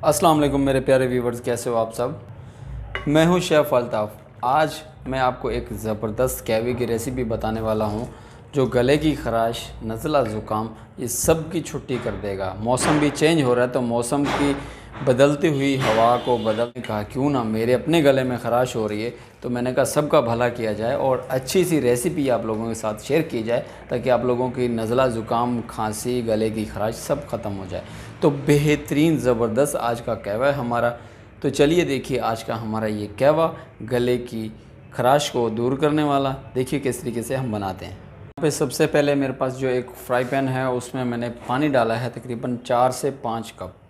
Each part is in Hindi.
अस्सलाम वालेकुम मेरे प्यारे व्यूवर्स, कैसे हो आप सब। मैं हूं शेफ़ अल्ताफ़। आज मैं आपको एक ज़बरदस्त कैवी की रेसिपी बताने वाला हूं जो गले की ख़राश, नज़ला ज़ुकाम ये सब की छुट्टी कर देगा। मौसम भी चेंज हो रहा है तो मौसम की बदलती हुई हवा को बदलने का क्यों ना मेरे अपने गले में ख़राश हो रही है तो मैंने कहा सबका भला किया जाए और अच्छी सी रेसिपी आप लोगों के साथ शेयर की जाए ताकि आप लोगों की नज़ला ज़ुकाम, खांसी, गले की ख़राश सब ख़त्म हो जाए। तो बेहतरीन ज़बरदस्त आज का कहवा है हमारा। तो चलिए देखिए आज का हमारा ये कहवा गले की ख़राश को दूर करने वाला, देखिए किस तरीके से हम बनाते हैं। यहाँ पे सबसे पहले मेरे पास जो एक फ्राई पैन है उसमें मैंने पानी डाला है तकरीबन 4 से 5 कप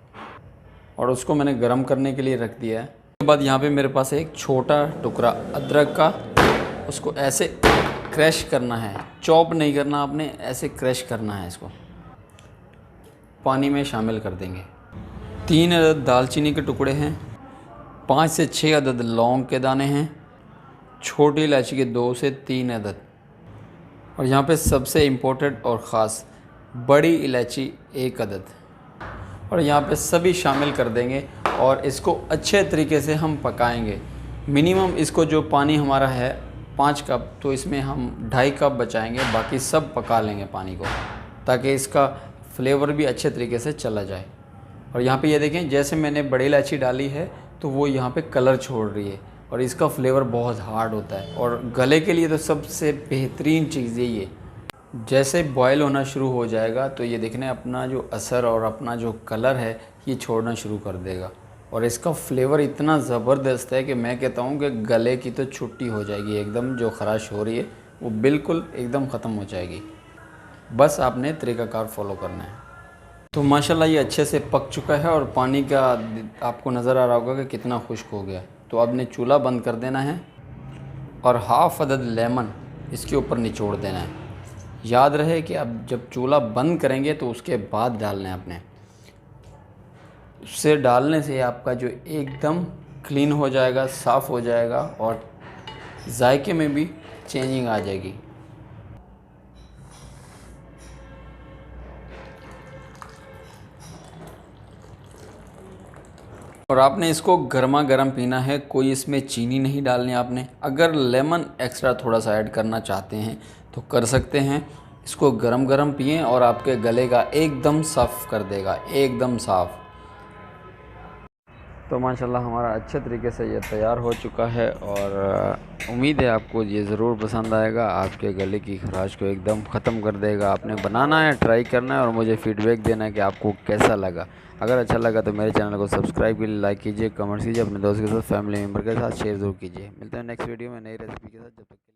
और उसको मैंने गर्म करने के लिए रख दिया है। उसके बाद यहाँ पे मेरे पास एक छोटा टुकड़ा अदरक का, उसको ऐसे क्रश करना है, चॉप नहीं करना आपने, ऐसे क्रश करना है। इसको पानी में शामिल कर देंगे। 3 अदद दालचीनी के टुकड़े हैं, 5 से 6 अदद लौंग के दाने हैं, छोटी इलायची के 2 से 3 अदद और यहाँ पे सबसे इम्पोर्टेंट और ख़ास बड़ी इलायची 1 अदद और यहाँ पे सभी शामिल कर देंगे और इसको अच्छे तरीके से हम पकाएंगे। मिनिमम इसको जो पानी हमारा है 5 कप तो इसमें हम 2.5 कप बचाएंगे, बाकी सब पका लेंगे पानी को ताकि इसका फ्लेवर भी अच्छे तरीके से चला जाए। और यहाँ पे ये देखें जैसे मैंने बड़ी इलायची डाली है तो वो यहाँ पे कलर छोड़ रही है और इसका फ्लेवर बहुत हार्ड होता है और गले के लिए तो सबसे बेहतरीन चीज़ यही है। जैसे बॉयल होना शुरू हो जाएगा तो ये देखने अपना जो असर और अपना जो कलर है ये छोड़ना शुरू कर देगा और इसका फ्लेवर इतना ज़बरदस्त है कि मैं कहता हूँ कि गले की तो छुट्टी हो जाएगी एकदम। जो ख़राश हो रही है वो बिल्कुल एकदम ख़त्म हो जाएगी, बस आपने तरीक़ाकार फॉलो करना है। तो माशाल्लाह ये अच्छे से पक चुका है और पानी का आपको नज़र आ रहा होगा कि कितना खुश्क हो गया। तो अब ने चूल्हा बंद कर देना है और हाफ़ अदद लेमन इसके ऊपर निचोड़ देना है। याद रहे कि अब जब चूल्हा बंद करेंगे तो उसके बाद डालना है अपने। उससे डालने से आपका जो एकदम क्लीन हो जाएगा, साफ़ हो जाएगा और जायके में भी चेंजिंग आ जाएगी। और आपने इसको गर्मा गर्म पीना है, कोई इसमें चीनी नहीं डालनी आपने। अगर लेमन एक्स्ट्रा थोड़ा सा ऐड करना चाहते हैं तो कर सकते हैं। इसको गरम गरम पिएं और आपके गले का एकदम साफ़ कर देगा, एकदम साफ़। तो माशाल्लाह हमारा अच्छे तरीके से ये तैयार हो चुका है और उम्मीद है आपको ये ज़रूर पसंद आएगा। आपके गले की ख़राश को एकदम ख़त्म कर देगा। आपने बनाना है, ट्राई करना है और मुझे फ़ीडबैक देना है कि आपको कैसा लगा। अगर अच्छा लगा तो मेरे चैनल को सब्सक्राइब कीजिए, लाइक कीजिए, कमेंट कीजिए, अपने दोस्त के साथ, फैमिली मेम्बर के साथ शेयर ज़रूर कीजिए। मिलते हैं नेक्स्ट वीडियो में नई रेसिपी के साथ। जब तक